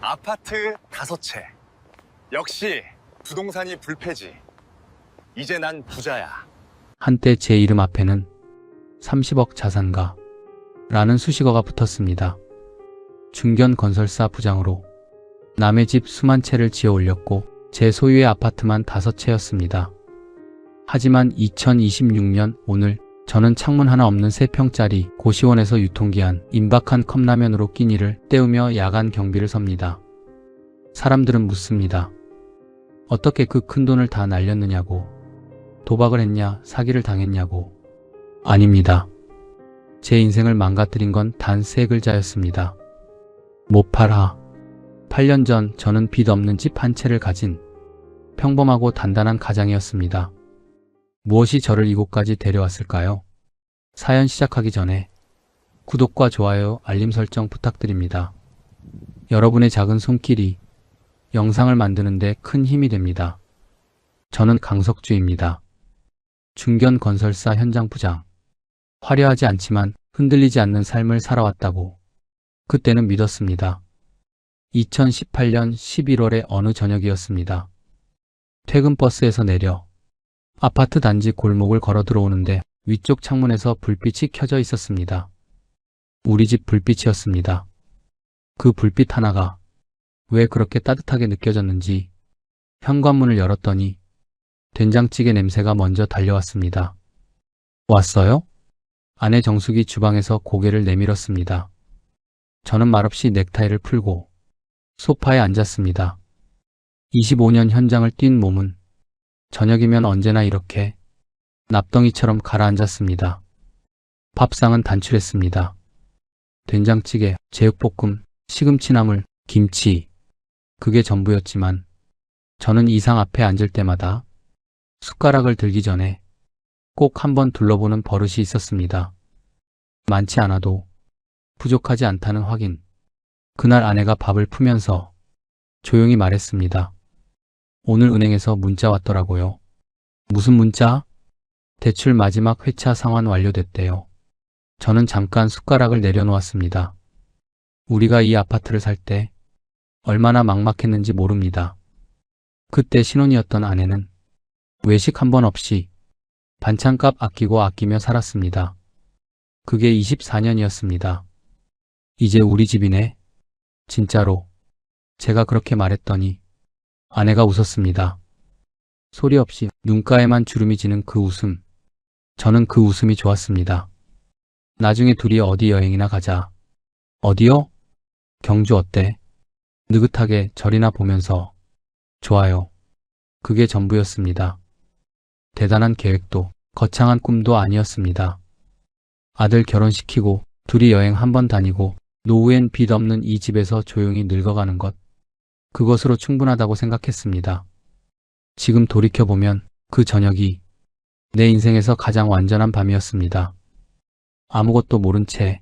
아파트 5채. 역시 부동산이 불패지. 이제 난 부자야. 한때 제 이름 앞에는 30억 자산가 라는 수식어가 붙었습니다. 중견건설사 부장으로 남의 집 수만 채를 지어 올렸고 제 소유의 아파트만 5채였습니다. 하지만 2026년 오늘 저는 창문 하나 없는 3평짜리 고시원에서 유통기한 임박한 컵라면으로 끼니를 때우며 야간 경비를 섭니다. 사람들은 묻습니다. 어떻게 그 큰 돈을 다 날렸느냐고. 도박을 했냐, 사기를 당했냐고. 아닙니다. 제 인생을 망가뜨린 건 단 3글자였습니다. 못 팔아. 8년 전 저는 빚 없는 집 한 채를 가진 평범하고 단단한 가장이었습니다. 무엇이 저를 이곳까지 데려왔을까요? 사연 시작하기 전에 구독과 좋아요, 알림 설정 부탁드립니다. 여러분의 작은 손길이 영상을 만드는데 큰 힘이 됩니다. 저는 강석주입니다. 중견건설사 현장 부장. 화려하지 않지만 흔들리지 않는 삶을 살아왔다고 그때는 믿었습니다. 2018년 11월의 어느 저녁이었습니다. 퇴근 버스에서 내려 아파트 단지 골목을 걸어 들어오는데 위쪽 창문에서 불빛이 켜져 있었습니다. 우리 집 불빛이었습니다. 그 불빛 하나가 왜 그렇게 따뜻하게 느껴졌는지 현관문을 열었더니 된장찌개 냄새가 먼저 달려왔습니다. 왔어요? 아내 정숙이 주방에서 고개를 내밀었습니다. 저는 말없이 넥타이를 풀고 소파에 앉았습니다. 25년 현장을 뛴 몸은 저녁이면 언제나 이렇게 납덩이처럼 가라앉았습니다. 밥상은 단출했습니다. 된장찌개, 제육볶음, 시금치나물, 김치. 그게 전부였지만 저는 이 상 앞에 앉을 때마다 숟가락을 들기 전에 꼭 한번 둘러보는 버릇이 있었습니다. 많지 않아도 부족하지 않다는 확인. 그날 아내가 밥을 푸면서 조용히 말했습니다. 오늘 은행에서 문자 왔더라고요. 무슨 문자? 대출 마지막 회차 상환 완료됐대요. 저는 잠깐 숟가락을 내려놓았습니다. 우리가 이 아파트를 살 때 얼마나 막막했는지 모릅니다. 그때 신혼이었던 아내는 외식 한 번 없이 반찬값 아끼며 살았습니다. 그게 24년이었습니다. 이제 우리 집이네. 진짜로. 제가 그렇게 말했더니 아내가 웃었습니다. 소리 없이 눈가에만 주름이 지는 그 웃음. 저는 그 웃음이 좋았습니다. 나중에 둘이 어디 여행이나 가자. 어디요? 경주 어때? 느긋하게 절이나 보면서. 좋아요. 그게 전부였습니다. 대단한 계획도 거창한 꿈도 아니었습니다. 아들 결혼시키고 둘이 여행 한 번 다니고 노후엔 빚 없는 이 집에서 조용히 늙어가는 것. 그것으로 충분하다고 생각했습니다. 지금 돌이켜보면 그 저녁이 내 인생에서 가장 완전한 밤이었습니다. 아무것도 모른 채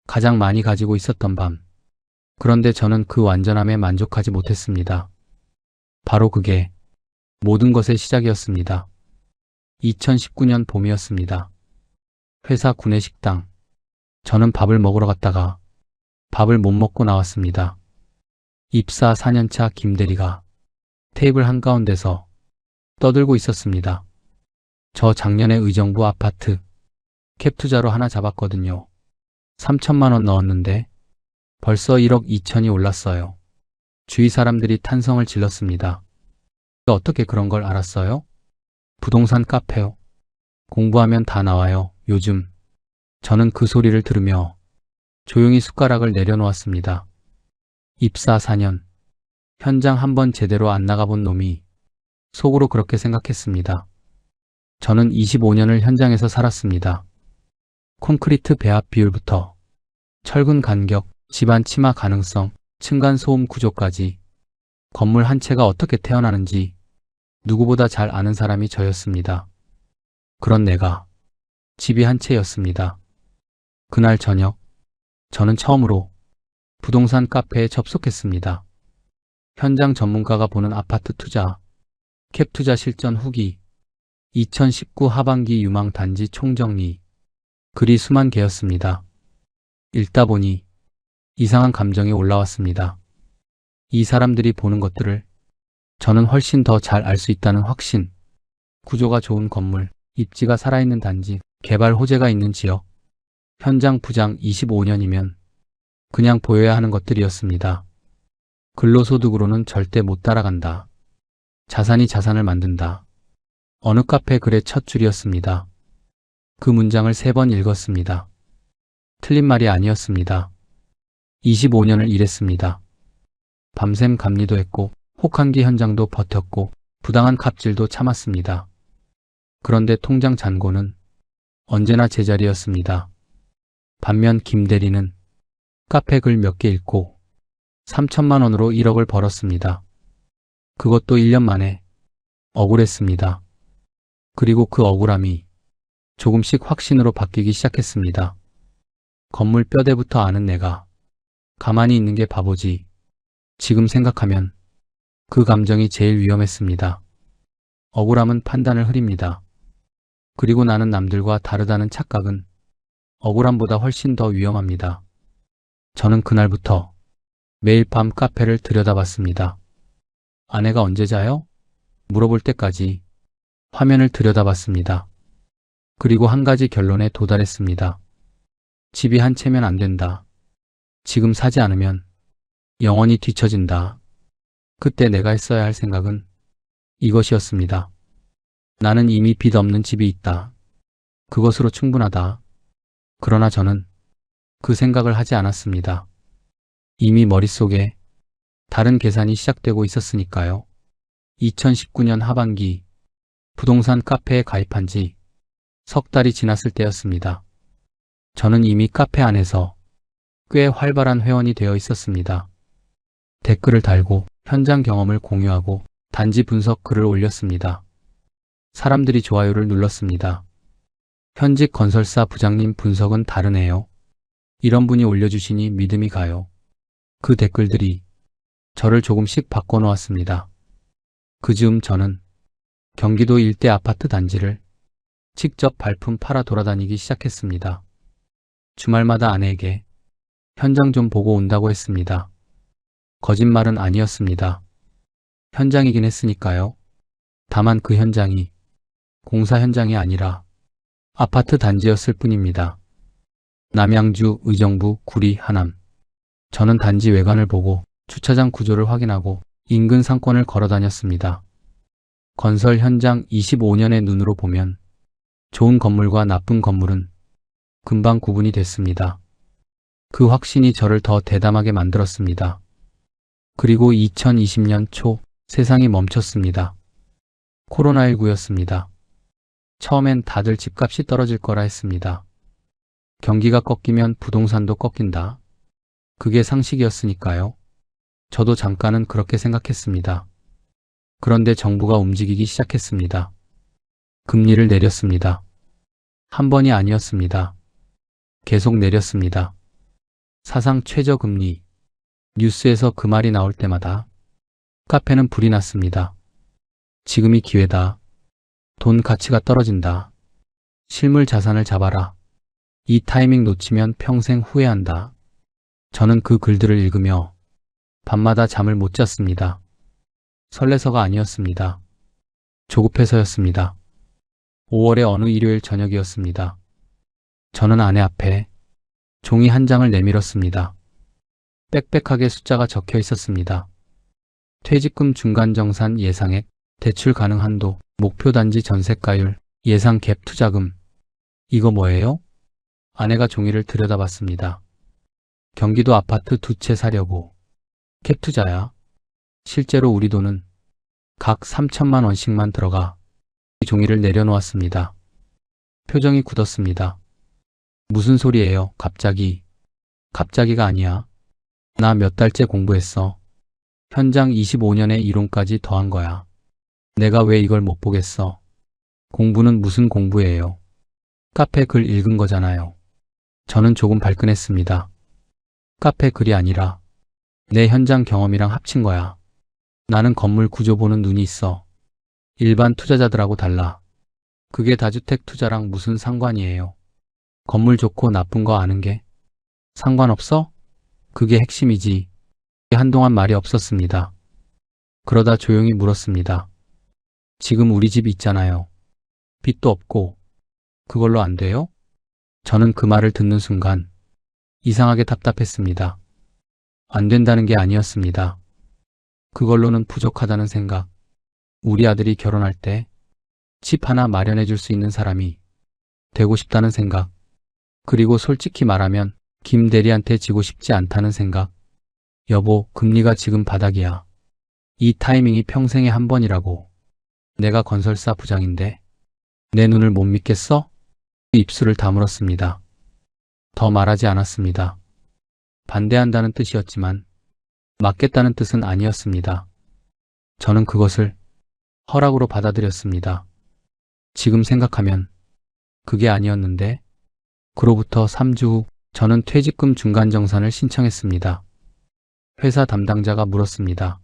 가장 많이 가지고 있었던 밤. 그런데 저는 그 완전함에 만족하지 못했습니다. 바로 그게 모든 것의 시작이었습니다. 2019년 봄이었습니다. 회사 구내식당. 저는 밥을 먹으러 갔다가 밥을 못 먹고 나왔습니다. 입사 4년차 김대리가 테이블 한가운데서 떠들고 있었습니다. 저 작년에 의정부 아파트 캡 투자로 하나 잡았거든요. 3천만 원 넣었는데 벌써 1억 2천이 올랐어요. 주위 사람들이 탄성을 질렀습니다. 어떻게 그런 걸 알았어요? 부동산 카페요. 공부하면 다 나와요. 요즘. 저는 그 소리를 들으며 조용히 숟가락을 내려놓았습니다. 입사 4년. 현장 한 번 제대로 안 나가본 놈이 속으로 그렇게 생각했습니다. 저는 25년을 현장에서 살았습니다. 콘크리트 배합 비율부터 철근 간격, 집안 침하 가능성, 층간소음 구조까지 건물 한 채가 어떻게 태어나는지 누구보다 잘 아는 사람이 저였습니다. 그런 내가 집이 한 채였습니다. 그날 저녁 저는 처음으로 부동산 카페에 접속했습니다. 현장 전문가가 보는 아파트 투자, 캡 투자 실전 후기, 2019 하반기 유망 단지 총정리. 글이 수만 개였습니다. 읽다 보니 이상한 감정이 올라왔습니다. 이 사람들이 보는 것들을 저는 훨씬 더 잘 알 수 있다는 확신. 구조가 좋은 건물, 입지가 살아있는 단지, 개발 호재가 있는 지역. 현장 부장 25년이면 그냥 보여야 하는 것들이었습니다. 근로소득으로는 절대 못 따라간다. 자산이 자산을 만든다. 어느 카페 글의 첫 줄이었습니다. 그 문장을 3번 읽었습니다. 틀린 말이 아니었습니다. 25년을 일했습니다. 밤샘 감리도 했고 혹한기 현장도 버텼고 부당한 갑질도 참았습니다. 그런데 통장 잔고는 언제나 제자리였습니다. 반면 김 대리는 카페 글 몇 개 읽고 3천만 원으로 1억을 벌었습니다. 그것도 1년 만에. 억울했습니다. 그리고 그 억울함이 조금씩 확신으로 바뀌기 시작했습니다. 건물 뼈대부터 아는 내가 가만히 있는 게 바보지. 지금 생각하면 그 감정이 제일 위험했습니다. 억울함은 판단을 흐립니다. 그리고 나는 남들과 다르다는 착각은 억울함보다 훨씬 더 위험합니다. 저는 그날부터 매일 밤 카페를 들여다봤습니다. 아내가 언제 자요? 물어볼 때까지 화면을 들여다봤습니다. 그리고 한 가지 결론에 도달했습니다. 집이 한 채면 안 된다. 지금 사지 않으면 영원히 뒤처진다. 그때 내가 했어야 할 생각은 이것이었습니다. 나는 이미 빚 없는 집이 있다. 그것으로 충분하다. 그러나 저는 그 생각을 하지 않았습니다. 이미 머릿속에 다른 계산이 시작되고 있었으니까요. 2019년 하반기 부동산 카페에 가입한 지 석 달이 지났을 때였습니다. 저는 이미 카페 안에서 꽤 활발한 회원이 되어 있었습니다. 댓글을 달고 현장 경험을 공유하고 단지 분석 글을 올렸습니다. 사람들이 좋아요를 눌렀습니다. 현직 건설사 부장님 분석은 다르네요. 이런 분이 올려주시니 믿음이 가요. 그 댓글들이 저를 조금씩 바꿔놓았습니다. 그 즈음 저는 경기도 일대 아파트 단지를 직접 발품 팔아 돌아다니기 시작했습니다. 주말마다 아내에게 현장 좀 보고 온다고 했습니다. 거짓말은 아니었습니다. 현장이긴 했으니까요. 다만 그 현장이 공사 현장이 아니라 아파트 단지였을 뿐입니다. 남양주, 의정부, 구리, 하남. 저는 단지 외관을 보고 주차장 구조를 확인하고 인근 상권을 걸어 다녔습니다. 건설 현장 25년의 눈으로 보면 좋은 건물과 나쁜 건물은 금방 구분이 됐습니다. 그 확신이 저를 더 대담하게 만들었습니다. 그리고 2020년 초 세상이 멈췄습니다. 코로나19였습니다. 처음엔 다들 집값이 떨어질 거라 했습니다. 경기가 꺾이면 부동산도 꺾인다. 그게 상식이었으니까요. 저도 잠깐은 그렇게 생각했습니다. 그런데 정부가 움직이기 시작했습니다. 금리를 내렸습니다. 한 번이 아니었습니다. 계속 내렸습니다. 사상 최저금리. 뉴스에서 그 말이 나올 때마다 카페는 불이 났습니다. 지금이 기회다. 돈 가치가 떨어진다. 실물 자산을 잡아라. 이 타이밍 놓치면 평생 후회한다. 저는 그 글들을 읽으며 밤마다 잠을 못 잤습니다. 설레서가 아니었습니다. 조급해서였습니다. 5월의 어느 일요일 저녁이었습니다. 저는 아내 앞에 종이 한 장을 내밀었습니다. 빽빽하게 숫자가 적혀 있었습니다. 퇴직금 중간정산 예상액, 대출 가능 한도, 목표 단지 전세가율, 예상 갭 투자금. 이거 뭐예요? 아내가 종이를 들여다봤습니다. 경기도 아파트 2채 사려고. 갭 투자야. 실제로 우리 돈은 각 3천만 원씩만 들어가. 종이를 내려놓았습니다. 표정이 굳었습니다. 무슨 소리예요, 갑자기. 갑자기가 아니야. 나 몇 달째 공부했어. 현장 25년의 이론까지 더한 거야. 내가 왜 이걸 못 보겠어. 공부는 무슨 공부예요. 카페 글 읽은 거잖아요. 저는 조금 발끈했습니다. 카페 글이 아니라 내 현장 경험이랑 합친 거야. 나는 건물 구조 보는 눈이 있어. 일반 투자자들하고 달라. 그게 다주택 투자랑 무슨 상관이에요. 건물 좋고 나쁜 거 아는 게 상관없어? 그게 핵심이지. 한동안 말이 없었습니다. 그러다 조용히 물었습니다. 지금 우리 집 있잖아요. 빚도 없고 그걸로 안 돼요? 저는 그 말을 듣는 순간 이상하게 답답했습니다. 안 된다는 게 아니었습니다. 그걸로는 부족하다는 생각. 우리 아들이 결혼할 때 집 하나 마련해 줄 수 있는 사람이 되고 싶다는 생각. 그리고 솔직히 말하면 김 대리한테 지고 싶지 않다는 생각. 여보, 금리가 지금 바닥이야. 이 타이밍이 평생에 한 번이라고. 내가 건설사 부장인데 내 눈을 못 믿겠어? 입술을 다물었습니다. 더 말하지 않았습니다. 반대한다는 뜻이었지만 맞겠다는 뜻은 아니었습니다. 저는 그것을 허락으로 받아들였습니다. 지금 생각하면 그게 아니었는데 그로부터 3주 후 저는 퇴직금 중간정산을 신청했습니다. 회사 담당자가 물었습니다.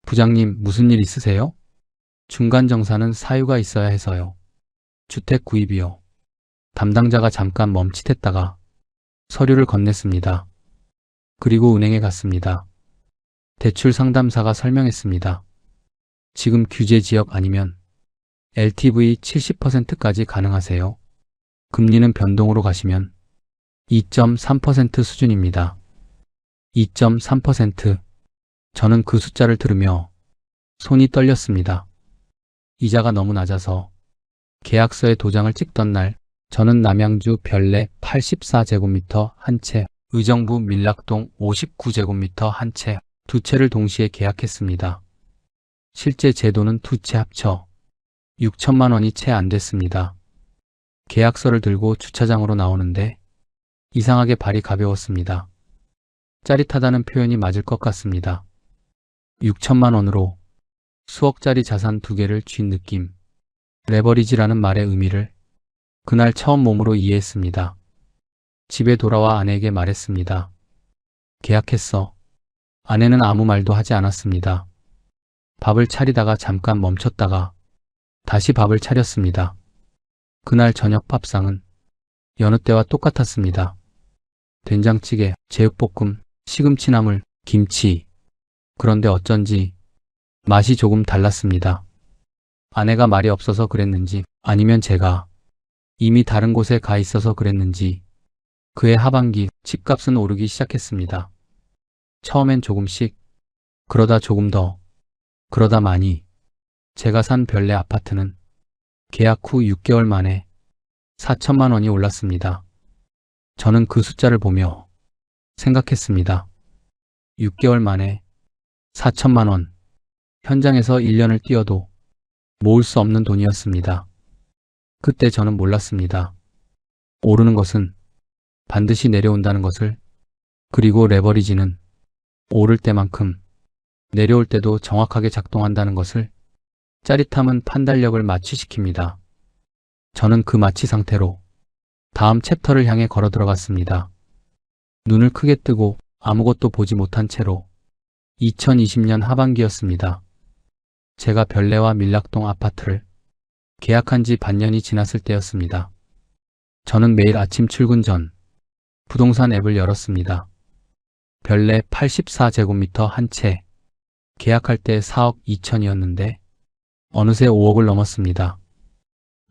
부장님, 무슨 일 있으세요? 중간정산은 사유가 있어야 해서요. 주택 구입이요. 담당자가 잠깐 멈칫했다가 서류를 건넸습니다. 그리고 은행에 갔습니다. 대출 상담사가 설명했습니다. 지금 규제 지역 아니면 LTV 70%까지 가능하세요. 금리는 변동으로 가시면 2.3% 수준입니다. 2.3%. 저는 그 숫자를 들으며 손이 떨렸습니다. 이자가 너무 낮아서 계약서에 도장을 찍던 날 저는 남양주 별내 84제곱미터 한 채, 의정부 밀락동 59제곱미터 한 채, 두 채를 동시에 계약했습니다. 실제 제 돈은 두 채 합쳐 6천만 원이 채 안 됐습니다. 계약서를 들고 주차장으로 나오는데 이상하게 발이 가벼웠습니다. 짜릿하다는 표현이 맞을 것 같습니다. 6천만 원으로 수억짜리 자산 두 개를 쥔 느낌. 레버리지라는 말의 의미를 그날 처음 몸으로 이해했습니다. 집에 돌아와 아내에게 말했습니다. 계약했어. 아내는 아무 말도 하지 않았습니다. 밥을 차리다가 잠깐 멈췄다가 다시 밥을 차렸습니다. 그날 저녁 밥상은 여느 때와 똑같았습니다. 된장찌개, 제육볶음, 시금치나물, 김치. 그런데 어쩐지 맛이 조금 달랐습니다. 아내가 말이 없어서 그랬는지 아니면 제가 이미 다른 곳에 가 있어서 그랬는지 그해 하반기 집값은 오르기 시작했습니다. 처음엔 조금씩, 그러다 조금 더, 그러다 많이. 제가 산 별내 아파트는 계약 후 6개월 만에 4천만 원이 올랐습니다. 저는 그 숫자를 보며 생각했습니다. 6개월 만에 4천만 원. 현장에서 1년을 뛰어도 모을 수 없는 돈이었습니다. 그때 저는 몰랐습니다. 오르는 것은 반드시 내려온다는 것을, 그리고 레버리지는 오를 때만큼 내려올 때도 정확하게 작동한다는 것을. 짜릿함은 판단력을 마취시킵니다. 저는 그 마취 상태로 다음 챕터를 향해 걸어 들어갔습니다. 눈을 크게 뜨고 아무것도 보지 못한 채로 2020년 하반기였습니다. 제가 별내와 밀락동 아파트를 계약한 지 반년이 지났을 때였습니다. 저는 매일 아침 출근 전 부동산 앱을 열었습니다. 별내 84제곱미터 한 채, 계약할 때 4억 2천이었는데 어느새 5억을 넘었습니다.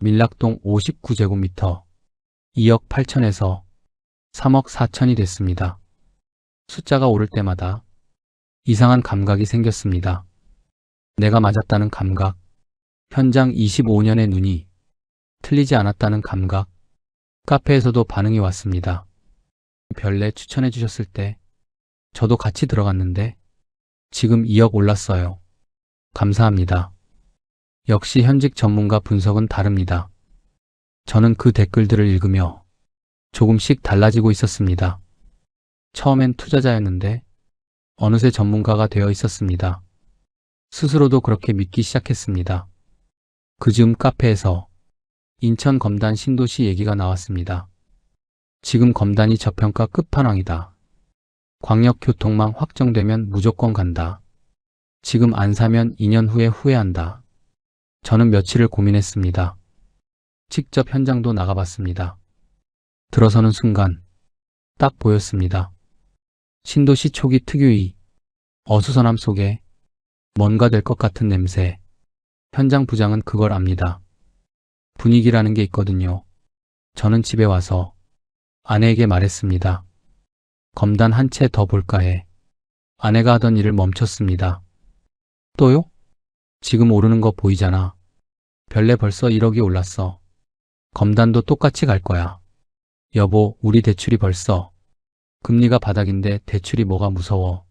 밀락동 59제곱미터, 2억 8천에서 3억 4천이 됐습니다. 숫자가 오를 때마다 이상한 감각이 생겼습니다. 내가 맞았다는 감각, 현장 25년의 눈이 틀리지 않았다는 감각. 카페에서도 반응이 왔습니다. 별내 추천해 주셨을 때 저도 같이 들어갔는데 지금 2억 올랐어요. 감사합니다. 역시 현직 전문가 분석은 다릅니다. 저는 그 댓글들을 읽으며 조금씩 달라지고 있었습니다. 처음엔 투자자였는데 어느새 전문가가 되어 있었습니다. 스스로도 그렇게 믿기 시작했습니다. 그 즈음 카페에서 인천 검단 신도시 얘기가 나왔습니다. 지금 검단이 저평가 끝판왕이다. 광역교통망 확정되면 무조건 간다. 지금 안 사면 2년 후에 후회한다. 저는 며칠을 고민했습니다. 직접 현장도 나가봤습니다. 들어서는 순간 딱 보였습니다. 신도시 초기 특유의 어수선함 속에 뭔가 될 것 같은 냄새. 현장 부장은 그걸 압니다. 분위기라는 게 있거든요. 저는 집에 와서 아내에게 말했습니다. 검단 한 채 더 볼까 해. 아내가 하던 일을 멈췄습니다. 또요? 지금 오르는 거 보이잖아. 별내 벌써 1억이 올랐어. 검단도 똑같이 갈 거야. 여보, 우리 대출이 벌써. 금리가 바닥인데 대출이 뭐가 무서워.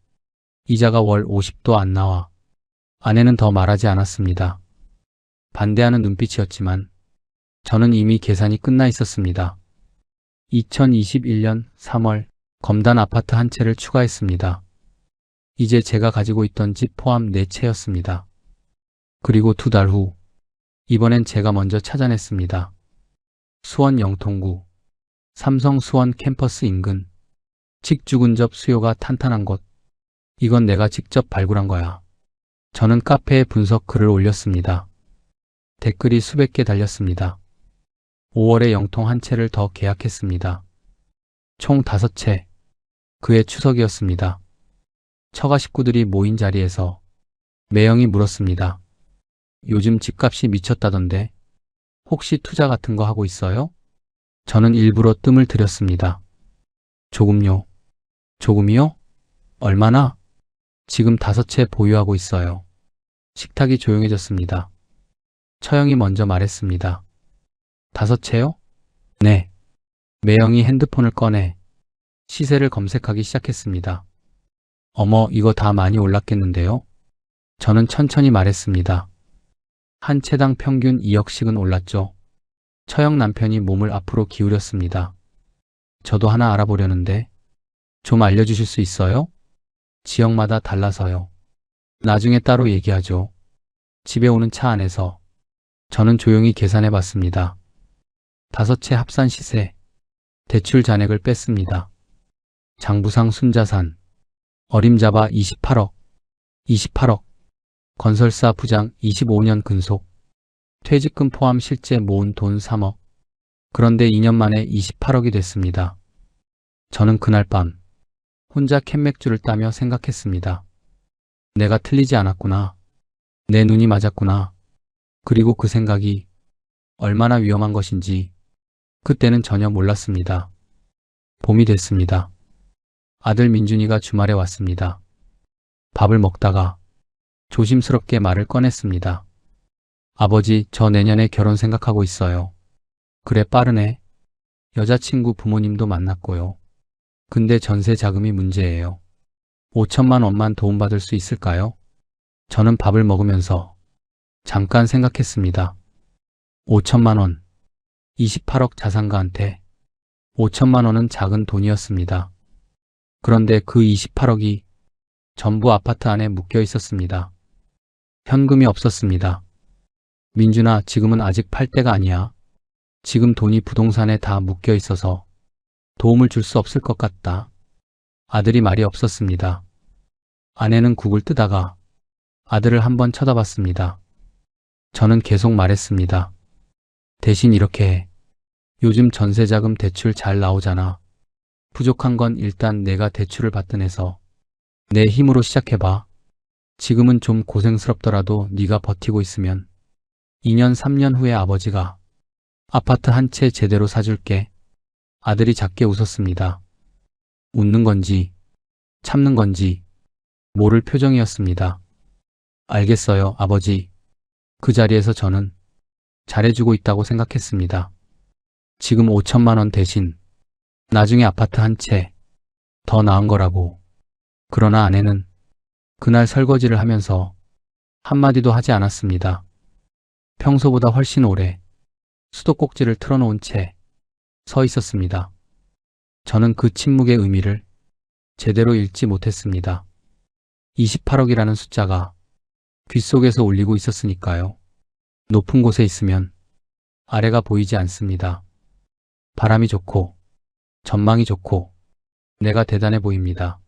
이자가 월 50도 안 나와. 아내는 더 말하지 않았습니다. 반대하는 눈빛이었지만 저는 이미 계산이 끝나 있었습니다. 2021년 3월 검단 아파트 한 채를 추가했습니다. 이제 제가 가지고 있던 집 포함 4채였습니다. 그리고 2달 후 이번엔 제가 먼저 찾아냈습니다. 수원 영통구 삼성 수원 캠퍼스 인근 직주근접 수요가 탄탄한 곳. 이건 내가 직접 발굴한 거야. 저는 카페에 분석 글을 올렸습니다. 댓글이 수백 개 달렸습니다. 5월에 영통 한 채를 더 계약했습니다. 총 5채. 그해 추석이었습니다. 처가 식구들이 모인 자리에서 매형이 물었습니다. 요즘 집값이 미쳤다던데 혹시 투자 같은 거 하고 있어요? 저는 일부러 뜸을 들였습니다. 조금요. 조금이요? 얼마나? 지금 5채 보유하고 있어요. 식탁이 조용해졌습니다. 처형이 먼저 말했습니다. 5채요? 네. 매형이 핸드폰을 꺼내 시세를 검색하기 시작했습니다. 어머, 이거 다 많이 올랐겠는데요? 저는 천천히 말했습니다. 한 채당 평균 2억씩은 올랐죠. 처형 남편이 몸을 앞으로 기울였습니다. 저도 하나 알아보려는데 좀 알려주실 수 있어요? 지역마다 달라서요. 나중에 따로 얘기하죠. 집에 오는 차 안에서 저는 조용히 계산해 봤습니다. 5채 합산 시세, 대출 잔액을 뺐습니다. 장부상 순자산, 어림잡아 28억, 28억, 건설사 부장 25년 근속, 퇴직금 포함 실제 모은 돈 3억. 그런데 2년 만에 28억이 됐습니다. 저는 그날 밤 혼자 캔맥주를 따며 생각했습니다. 내가 틀리지 않았구나. 내 눈이 맞았구나. 그리고 그 생각이 얼마나 위험한 것인지 그때는 전혀 몰랐습니다. 봄이 됐습니다. 아들 민준이가 주말에 왔습니다. 밥을 먹다가 조심스럽게 말을 꺼냈습니다. 아버지, 저 내년에 결혼 생각하고 있어요. 그래, 빠르네. 여자친구 부모님도 만났고요. 근데 전세 자금이 문제예요. 5천만 원만 도움받을 수 있을까요? 저는 밥을 먹으면서 잠깐 생각했습니다. 5천만 원. 28억 자산가한테 5천만 원은 작은 돈이었습니다. 그런데 그 28억이 전부 아파트 안에 묶여 있었습니다. 현금이 없었습니다. 민준아, 지금은 아직 팔 때가 아니야. 지금 돈이 부동산에 다 묶여 있어서 도움을 줄 수 없을 것 같다. 아들이 말이 없었습니다. 아내는 국을 뜨다가 아들을 한번 쳐다봤습니다. 저는 계속 말했습니다. 대신 이렇게 해. 요즘 전세자금 대출 잘 나오잖아. 부족한 건 일단 내가 대출을 받든 해서 내 힘으로 시작해봐. 지금은 좀 고생스럽더라도 네가 버티고 있으면 2년 3년 후에 아버지가 아파트 한 채 제대로 사줄게. 아들이 작게 웃었습니다. 웃는 건지 참는 건지 모를 표정이었습니다. 알겠어요, 아버지. 그 자리에서 저는 잘해주고 있다고 생각했습니다. 지금 5천만 원 대신 나중에 아파트 한 채 더 나은 거라고. 그러나 아내는 그날 설거지를 하면서 한마디도 하지 않았습니다. 평소보다 훨씬 오래 수도꼭지를 틀어놓은 채 서 있었습니다. 저는 그 침묵의 의미를 제대로 읽지 못했습니다. 28억이라는 숫자가 귓속에서 울리고 있었으니까요. 높은 곳에 있으면 아래가 보이지 않습니다. 바람이 좋고 전망이 좋고 내가 대단해 보입니다.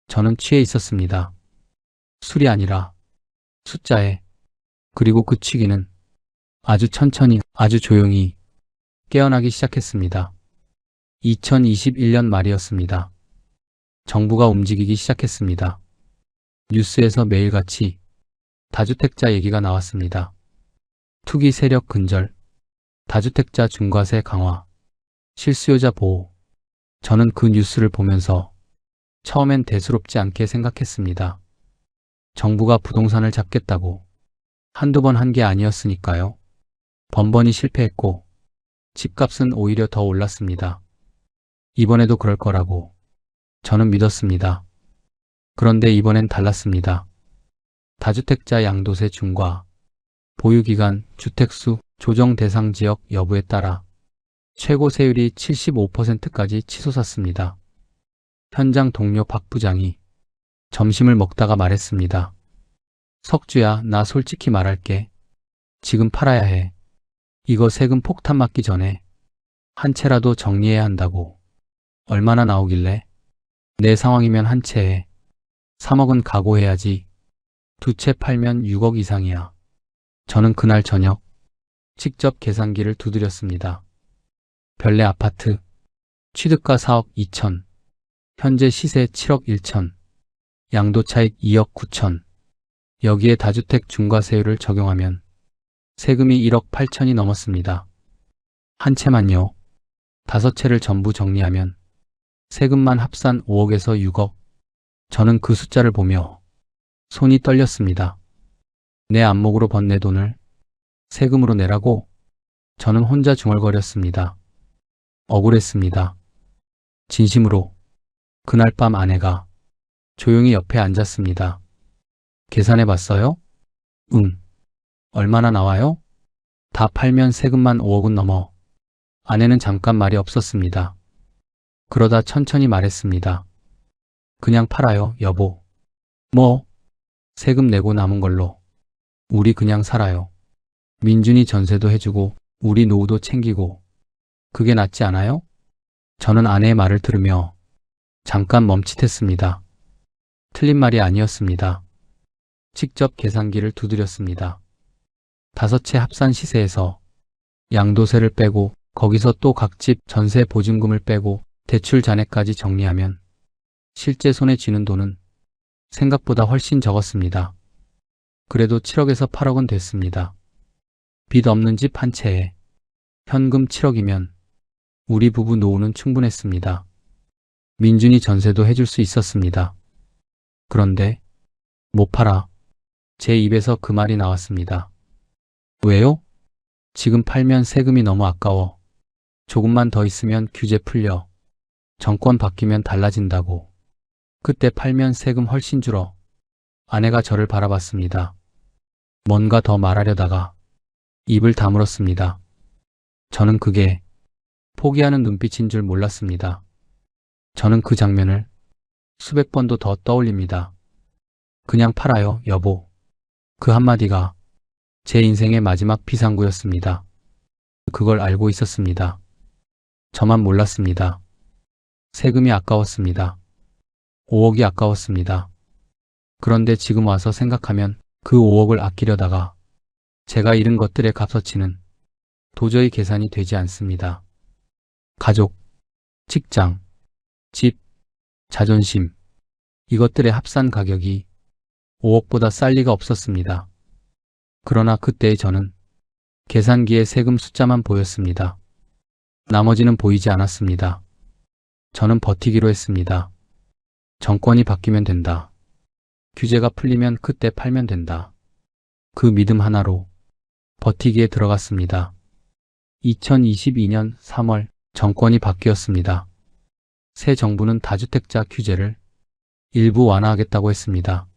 저는 취해 있었습니다. 술이 아니라 숫자에. 그리고 그 취기는 아주 천천히, 아주 조용히 깨어나기 시작했습니다. 2021년 말이었습니다. 정부가 움직이기 시작했습니다. 뉴스에서 매일같이 다주택자 얘기가 나왔습니다. 투기 세력 근절, 다주택자 중과세 강화, 실수요자 보호. 저는 그 뉴스를 보면서 처음엔 대수롭지 않게 생각했습니다. 정부가 부동산을 잡겠다고 한두 번 한 게 아니었으니까요. 번번이 실패했고 집값은 오히려 더 올랐습니다. 이번에도 그럴 거라고 저는 믿었습니다. 그런데 이번엔 달랐습니다. 다주택자 양도세 중과, 보유기간, 주택수, 조정 대상 지역 여부에 따라 최고 세율이 75%까지 치솟았습니다. 현장 동료 박 부장이 점심을 먹다가 말했습니다. 석주야, 나 솔직히 말할게. 지금 팔아야 해. 이거 세금 폭탄 맞기 전에 한 채라도 정리해야 한다고. 얼마나 나오길래? 내 상황이면 한 채에 3억은 각오해야지. 두 채 팔면 6억 이상이야. 저는 그날 저녁 직접 계산기를 두드렸습니다. 별내 아파트, 취득가 4억 2천, 현재 시세 7억 1천, 양도차익 2억 9천, 여기에 다주택 중과세율을 적용하면 세금이 1억 8천이 넘었습니다. 한 채만요. 5채를 전부 정리하면 세금만 합산 5억에서 6억. 저는 그 숫자를 보며 손이 떨렸습니다. 내 안목으로 번 내 돈을 세금으로 내라고? 저는 혼자 중얼거렸습니다. 억울했습니다. 진심으로. 그날 밤 아내가 조용히 옆에 앉았습니다. 계산해 봤어요? 응. 얼마나 나와요? 다 팔면 세금만 5억은 넘어. 아내는 잠깐 말이 없었습니다. 그러다 천천히 말했습니다. 그냥 팔아요, 여보. 뭐? 세금 내고 남은 걸로. 우리 그냥 살아요. 민준이 전세도 해주고 우리 노후도 챙기고. 그게 낫지 않아요? 저는 아내의 말을 들으며 잠깐 멈칫했습니다. 틀린 말이 아니었습니다. 직접 계산기를 두드렸습니다. 5채 합산 시세에서 양도세를 빼고 거기서 또 각 집 전세 보증금을 빼고 대출 잔액까지 정리하면 실제 손에 쥐는 돈은 생각보다 훨씬 적었습니다. 그래도 7억에서 8억은 됐습니다. 빚 없는 집 한 채에 현금 7억이면 우리 부부 노후는 충분했습니다. 민준이 전세도 해줄 수 있었습니다. 그런데 못 팔아. 제 입에서 그 말이 나왔습니다. 왜요? 지금 팔면 세금이 너무 아까워. 조금만 더 있으면 규제 풀려. 정권 바뀌면 달라진다고. 그때 팔면 세금 훨씬 줄어. 아내가 저를 바라봤습니다. 뭔가 더 말하려다가 입을 다물었습니다. 저는 그게 포기하는 눈빛인 줄 몰랐습니다. 저는 그 장면을 수백 번도 더 떠올립니다. 그냥 팔아요, 여보. 그 한마디가 제 인생의 마지막 피상구였습니다. 그걸 알고 있었습니다. 저만 몰랐습니다. 세금이 아까웠습니다. 5억이 아까웠습니다. 그런데 지금 와서 생각하면 그 5억을 아끼려다가 제가 잃은 것들의 값어치는 도저히 계산이 되지 않습니다. 가족, 직장, 집, 자존심, 이것들의 합산 가격이 5억보다 쌀 리가 없었습니다. 그러나 그때의 저는 계산기에 세금 숫자만 보였습니다. 나머지는 보이지 않았습니다. 저는 버티기로 했습니다. 정권이 바뀌면 된다. 규제가 풀리면 그때 팔면 된다. 그 믿음 하나로 버티기에 들어갔습니다. 2022년 3월 정권이 바뀌었습니다. 새 정부는 다주택자 규제를 일부 완화하겠다고 했습니다.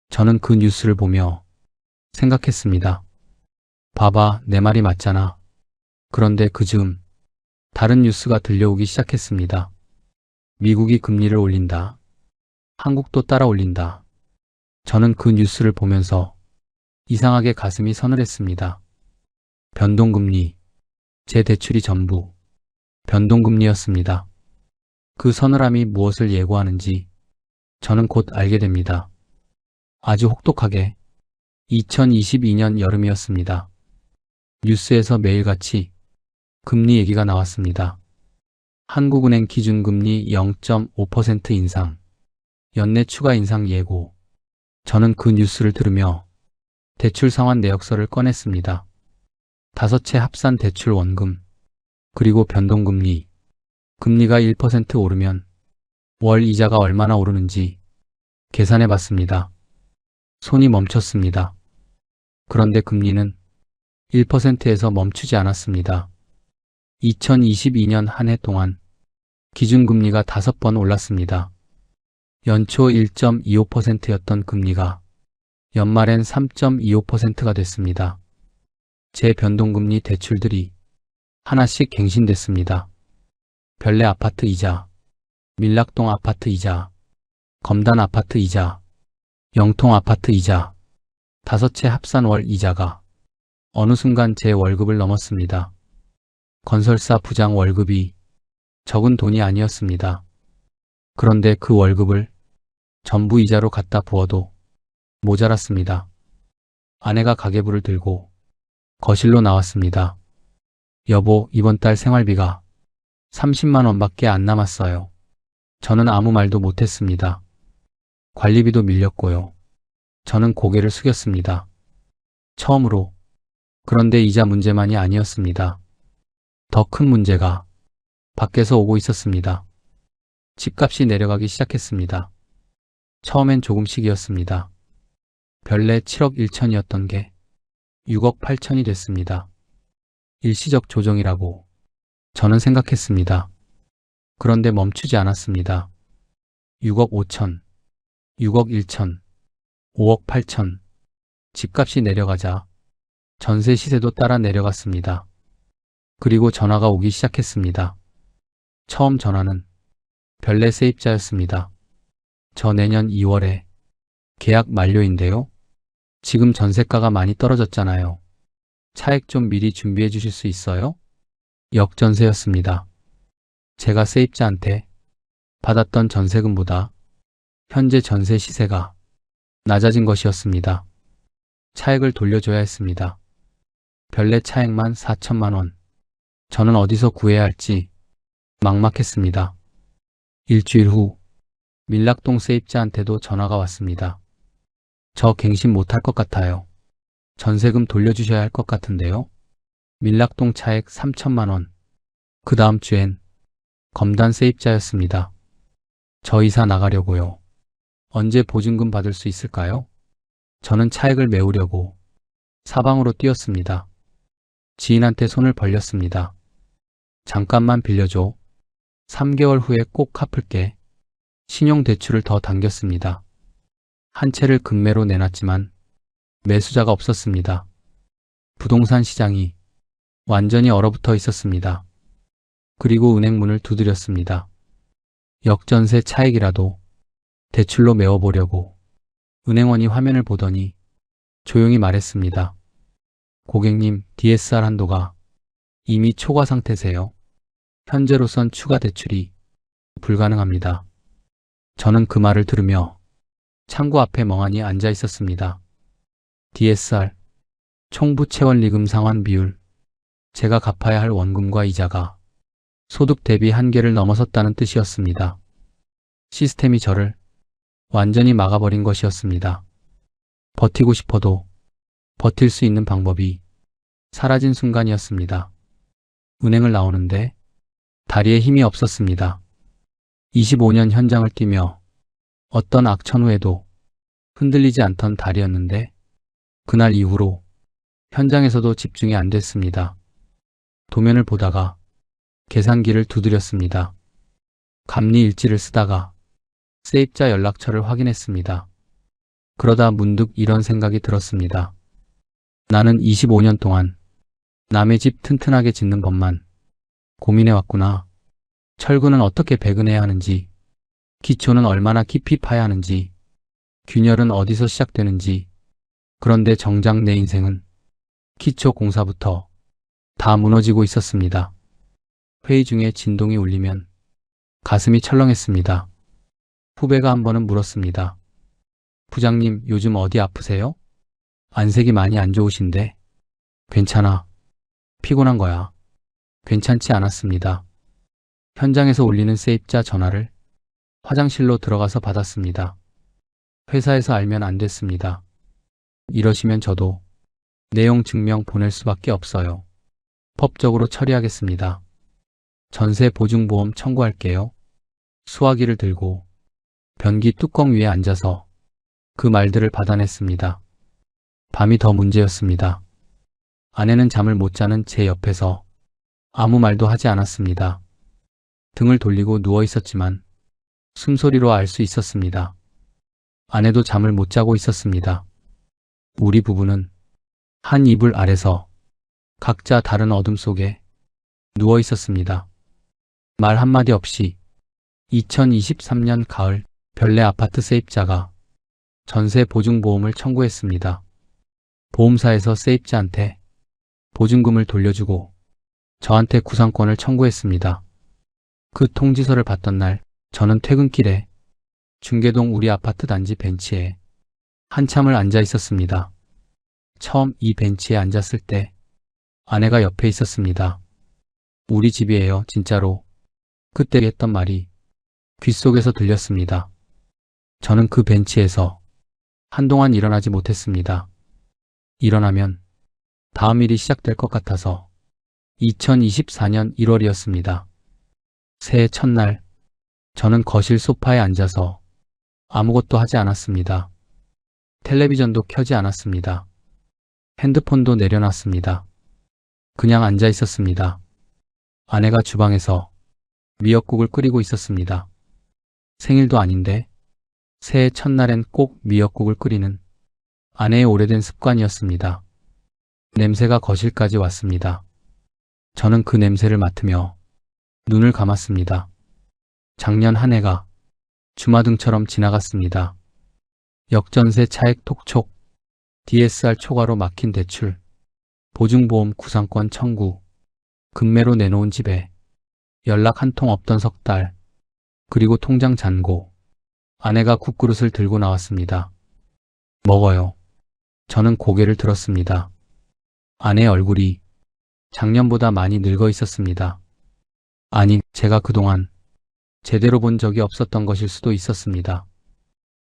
저는 그 뉴스를 보며 생각했습니다. 봐봐, 내 말이 맞잖아. 그런데 그 즈음 다른 뉴스가 들려오기 시작했습니다. 미국이 금리를 올린다. 한국도 따라 올린다. 저는 그 뉴스를 보면서 이상하게 가슴이 서늘했습니다. 변동금리, 제 대출이 전부 변동금리였습니다. 그 서늘함이 무엇을 예고하는지 저는 곧 알게 됩니다. 아주 혹독하게 2022년 여름이었습니다. 뉴스에서 매일같이 금리 얘기가 나왔습니다. 한국은행 기준금리 0.5% 인상, 연내 추가 인상 예고, 저는 그 뉴스를 들으며 대출 상환 내역서를 꺼냈습니다. 5채 합산 대출 원금, 그리고 변동금리, 금리가 1% 오르면 월 이자가 얼마나 오르는지 계산해 봤습니다. 손이 멈췄습니다. 그런데 금리는 1%에서 멈추지 않았습니다. 2022년 한 해 동안 기준금리가 5번 올랐습니다. 연초 1.25%였던 금리가 연말엔 3.25%가 됐습니다. 제 변동금리 대출들이 하나씩 갱신됐습니다. 별내 아파트 이자, 밀락동 아파트 이자, 검단 아파트 이자, 영통 아파트 이자, 5채 합산 월 이자가 어느 순간 제 월급을 넘었습니다. 건설사 부장 월급이 적은 돈이 아니었습니다. 그런데 그 월급을 전부 이자로 갖다 부어도 모자랐습니다. 아내가 가계부를 들고 거실로 나왔습니다. 여보, 이번 달 생활비가 30만 원밖에 안 남았어요. 저는 아무 말도 못했습니다. 관리비도 밀렸고요. 저는 고개를 숙였습니다. 처음으로. 그런데 이자 문제만이 아니었습니다. 더 큰 문제가 밖에서 오고 있었습니다. 집값이 내려가기 시작했습니다. 처음엔 조금씩이었습니다. 별내 7억 1천이었던 게 6억 8천이 됐습니다. 일시적 조정이라고 저는 생각했습니다. 그런데 멈추지 않았습니다. 6억 5천, 6억 1천, 5억 8천. 집값이 내려가자 전세 시세도 따라 내려갔습니다. 그리고 전화가 오기 시작했습니다. 처음 전화는 별내 세입자였습니다. 저 내년 2월에 계약 만료인데요. 지금 전세가가 많이 떨어졌잖아요. 차액 좀 미리 준비해 주실 수 있어요? 역전세였습니다. 제가 세입자한테 받았던 전세금보다 현재 전세 시세가 낮아진 것이었습니다. 차액을 돌려줘야 했습니다. 별내 차액만 4천만 원. 저는 어디서 구해야 할지 막막했습니다. 일주일 후 밀락동 세입자한테도 전화가 왔습니다. 저 갱신 못할 것 같아요. 전세금 돌려주셔야 할 것 같은데요. 밀락동 차액 3천만 원. 그 다음 주엔 검단 세입자였습니다. 저 이사 나가려고요. 언제 보증금 받을 수 있을까요? 저는 차액을 메우려고 사방으로 뛰었습니다. 지인한테 손을 벌렸습니다. 잠깐만 빌려줘. 3개월 후에 꼭 갚을게. 신용대출을 더 당겼습니다. 한 채를 급매로 내놨지만 매수자가 없었습니다. 부동산 시장이 완전히 얼어붙어 있었습니다. 그리고 은행 문을 두드렸습니다. 역전세 차익이라도 대출로 메워보려고. 은행원이 화면을 보더니 조용히 말했습니다. 고객님, DSR 한도가 이미 초과 상태세요. 현재로선 추가 대출이 불가능합니다. 저는 그 말을 들으며 창구 앞에 멍하니 앉아 있었습니다. DSR, 총부채원리금 상환 비율. 제가 갚아야 할 원금과 이자가 소득 대비 한계를 넘어섰다는 뜻이었습니다. 시스템이 저를 완전히 막아버린 것이었습니다. 버티고 싶어도 버틸 수 있는 방법이 사라진 순간이었습니다. 은행을 나오는데 다리에 힘이 없었습니다. 25년 현장을 뛰며 어떤 악천후에도 흔들리지 않던 다리였는데 그날 이후로 현장에서도 집중이 안 됐습니다. 도면을 보다가 계산기를 두드렸습니다. 감리 일지를 쓰다가 세입자 연락처를 확인했습니다. 그러다 문득 이런 생각이 들었습니다. 나는 25년 동안 남의 집 튼튼하게 짓는 것만 고민해왔구나. 철근은 어떻게 배근해야 하는지, 기초는 얼마나 깊이 파야 하는지, 균열은 어디서 시작되는지. 그런데 정작 내 인생은 기초 공사부터 다 무너지고 있었습니다. 회의 중에 진동이 울리면 가슴이 철렁했습니다. 후배가 한 번은 물었습니다. 부장님, 요즘 어디 아프세요? 안색이 많이 안 좋으신데. 괜찮아. 피곤한 거야. 괜찮지 않았습니다. 현장에서 울리는 세입자 전화를 화장실로 들어가서 받았습니다. 회사에서 알면 안 됐습니다. 이러시면 저도 내용 증명 보낼 수밖에 없어요. 법적으로 처리하겠습니다. 전세 보증보험 청구할게요. 수화기를 들고 변기 뚜껑 위에 앉아서 그 말들을 받아냈습니다. 밤이 더 문제였습니다. 아내는 잠을 못 자는 제 옆에서 아무 말도 하지 않았습니다. 등을 돌리고 누워 있었지만 숨소리로 알 수 있었습니다. 아내도 잠을 못 자고 있었습니다. 우리 부부는 한 이불 아래서 각자 다른 어둠 속에 누워 있었습니다. 말 한마디 없이 2023년 가을 별내 아파트 세입자가 전세 보증보험을 청구했습니다. 보험사에서 세입자한테 보증금을 돌려주고 저한테 구상권을 청구했습니다. 그 통지서를 받던 날 저는 퇴근길에 중계동 우리 아파트 단지 벤치에 한참을 앉아 있었습니다. 처음 이 벤치에 앉았을 때 아내가 옆에 있었습니다. 우리 집이에요, 진짜로. 그때 했던 말이 귓속에서 들렸습니다. 저는 그 벤치에서 한동안 일어나지 못했습니다. 일어나면 다음 일이 시작될 것 같아서 2024년 1월이었습니다. 새해 첫날 저는 거실 소파에 앉아서 아무것도 하지 않았습니다. 텔레비전도 켜지 않았습니다. 핸드폰도 내려놨습니다. 그냥 앉아 있었습니다. 아내가 주방에서 미역국을 끓이고 있었습니다. 생일도 아닌데 새해 첫날엔 꼭 미역국을 끓이는 아내의 오래된 습관이었습니다. 냄새가 거실까지 왔습니다. 저는 그 냄새를 맡으며 눈을 감았습니다. 작년 한 해가 주마등처럼 지나갔습니다. 역전세 차액 톡촉, DSR 초과로 막힌 대출, 보증보험 구상권 청구, 급매로 내놓은 집에 연락 한 통 없던 석 달, 그리고 통장 잔고. 아내가 국그릇을 들고 나왔습니다. 먹어요. 저는 고개를 들었습니다. 아내의 얼굴이 작년보다 많이 늙어 있었습니다. 아니, 제가 그동안 제대로 본 적이 없었던 것일 수도 있었습니다.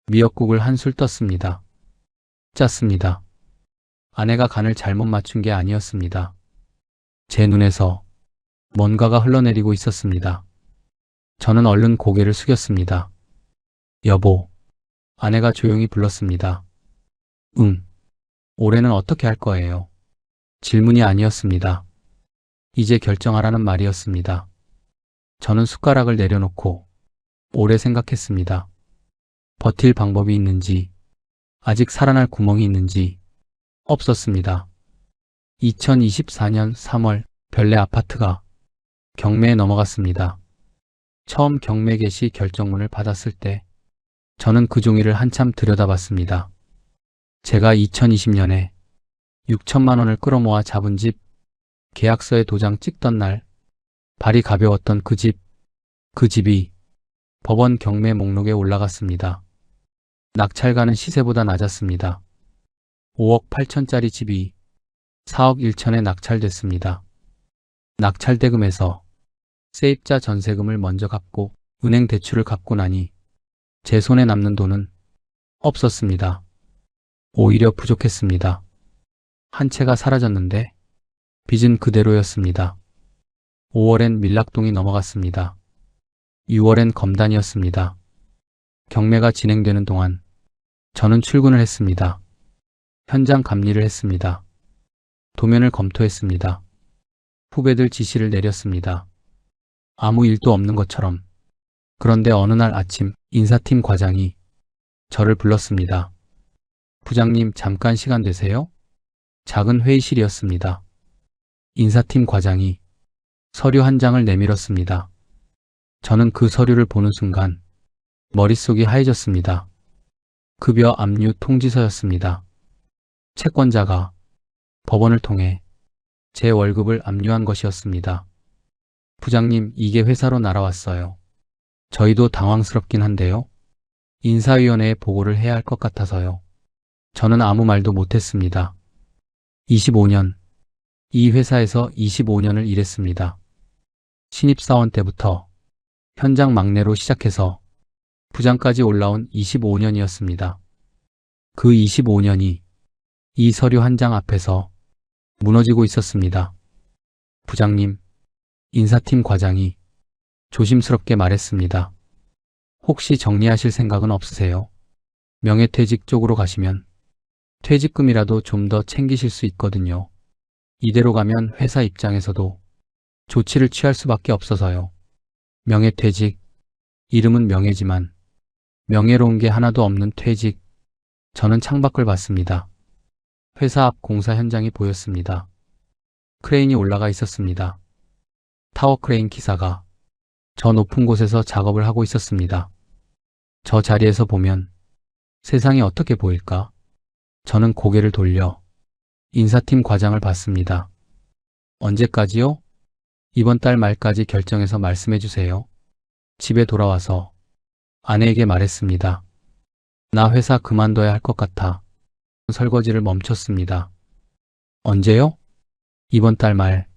미역국을 한술 떴습니다. 짰습니다. 아내가 간을 잘못 맞춘 게 아니었습니다. 제 눈에서 뭔가가 흘러내리고 있었습니다. 저는 얼른 고개를 숙였습니다. 여보, 아내가 조용히 불렀습니다. 응, 올해는 어떻게 할 거예요? 질문이 아니었습니다. 이제 결정하라는 말이었습니다. 저는 숟가락을 내려놓고 오래 생각했습니다. 버틸 방법이 있는지, 아직 살아날 구멍이 있는지 없었습니다. 2024년 3월 별내 아파트가 경매에 넘어갔습니다. 처음 경매 개시 결정문을 받았을 때 저는 그 종이를 한참 들여다봤습니다. 제가 2020년에 6천만 원을 끌어모아 잡은 집, 계약서에 도장 찍던 날 발이 가벼웠던 그 집이 법원 경매 목록에 올라갔습니다. 낙찰가는 시세보다 낮았습니다. 5억 8천짜리 집이 4억 1천에 낙찰됐습니다. 낙찰대금에서 세입자 전세금을 먼저 갚고 은행 대출을 갚고 나니 제 손에 남는 돈은 없었습니다. 오히려 부족했습니다. 한 채가 사라졌는데 빚은 그대로였습니다. 5월엔 밀락동이 넘어갔습니다. 6월엔 검단이었습니다. 경매가 진행되는 동안 저는 출근을 했습니다. 현장 감리를 했습니다. 도면을 검토했습니다. 후배들 지시를 내렸습니다. 아무 일도 없는 것처럼. 그런데 어느 날 아침 인사팀 과장이 저를 불렀습니다. 부장님, 잠깐 시간 되세요? 작은 회의실이었습니다. 인사팀 과장이 서류 한 장을 내밀었습니다. 저는 그 서류를 보는 순간 머릿속이 하얘졌습니다. 급여 압류 통지서였습니다. 채권자가 법원을 통해 제 월급을 압류한 것이었습니다. 부장님, 이게 회사로 날아왔어요. 저희도 당황스럽긴 한데요. 인사위원회에 보고를 해야 할 것 같아서요. 저는 아무 말도 못했습니다. 25년, 이 회사에서 25년을 일했습니다. 신입사원 때부터 현장 막내로 시작해서 부장까지 올라온 25년이었습니다. 그 25년이 이 서류 한 장 앞에서 무너지고 있었습니다. 부장님, 인사팀 과장이 조심스럽게 말했습니다. 혹시 정리하실 생각은 없으세요? 명예퇴직 쪽으로 가시면 퇴직금이라도 좀 더 챙기실 수 있거든요. 이대로 가면 회사 입장에서도 조치를 취할 수밖에 없어서요. 명예퇴직, 이름은 명예지만 명예로운 게 하나도 없는 퇴직. 저는 창밖을 봤습니다. 회사 앞 공사 현장이 보였습니다. 크레인이 올라가 있었습니다. 타워 크레인 기사가 저 높은 곳에서 작업을 하고 있었습니다. 저 자리에서 보면 세상이 어떻게 보일까? 저는 고개를 돌려 인사팀 과장을 봤습니다. 언제까지요? 이번 달 말까지 결정해서 말씀해 주세요. 집에 돌아와서 아내에게 말했습니다. 나 회사 그만둬야 할 것 같아. 설거지를 멈췄습니다. 언제요? 이번 달 말.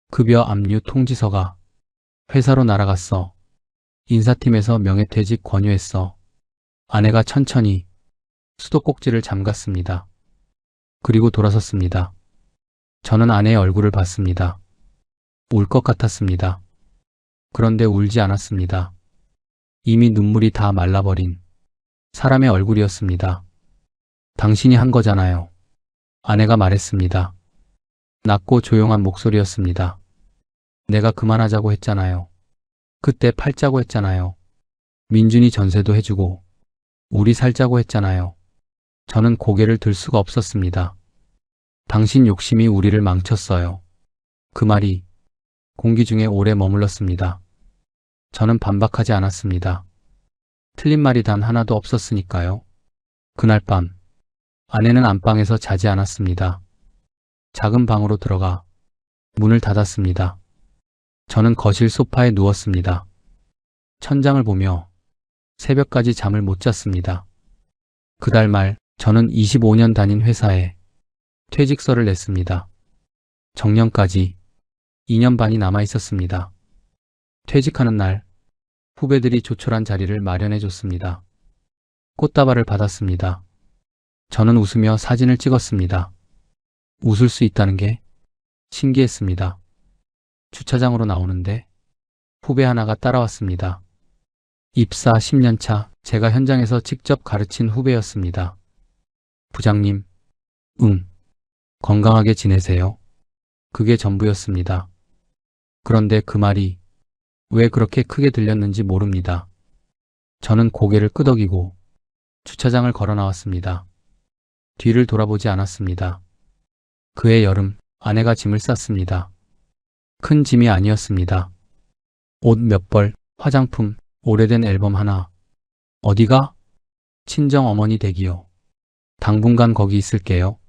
급여 압류 통지서가 회사로 날아갔어. 인사팀에서 명예퇴직 권유했어. 아내가 천천히 수도꼭지를 잠갔습니다. 그리고 돌아섰습니다. 저는 아내의 얼굴을 봤습니다. 울 것 같았습니다. 그런데 울지 않았습니다. 이미 눈물이 다 말라버린 사람의 얼굴이었습니다. 당신이 한 거잖아요. 아내가 말했습니다. 낮고 조용한 목소리였습니다. 내가 그만하자고 했잖아요. 그때 팔자고 했잖아요. 민준이 전세도 해주고 우리 살자고 했잖아요. 저는 고개를 들 수가 없었습니다. 당신 욕심이 우리를 망쳤어요. 그 말이 공기 중에 오래 머물렀습니다. 저는 반박하지 않았습니다. 틀린 말이 단 하나도 없었으니까요. 그날 밤 아내는 안방에서 자지 않았습니다. 작은 방으로 들어가 문을 닫았습니다. 저는 거실 소파에 누웠습니다. 천장을 보며 새벽까지 잠을 못 잤습니다. 그달 말 저는 25년 다닌 회사에 퇴직서를 냈습니다. 정년까지 2년 반이 남아 있었습니다. 퇴직하는 날 후배들이 조촐한 자리를 마련해 줬습니다. 꽃다발을 받았습니다. 저는 웃으며 사진을 찍었습니다. 웃을 수 있다는 게 신기했습니다. 주차장으로 나오는데 후배 하나가 따라왔습니다. 입사 10년 차 제가 현장에서 직접 가르친 후배였습니다. 부장님, 건강하게 지내세요. 그게 전부였습니다. 그런데 그 말이 왜 그렇게 크게 들렸는지 모릅니다. 저는 고개를 끄덕이고 주차장을 걸어 나왔습니다. 뒤를 돌아보지 않았습니다. 그해 여름 아내가 짐을 쌌습니다. 큰 짐이 아니었습니다. 옷 몇 벌, 화장품, 오래된 앨범 하나. 어디가? 친정 어머니 댁이요. 당분간 거기 있을게요.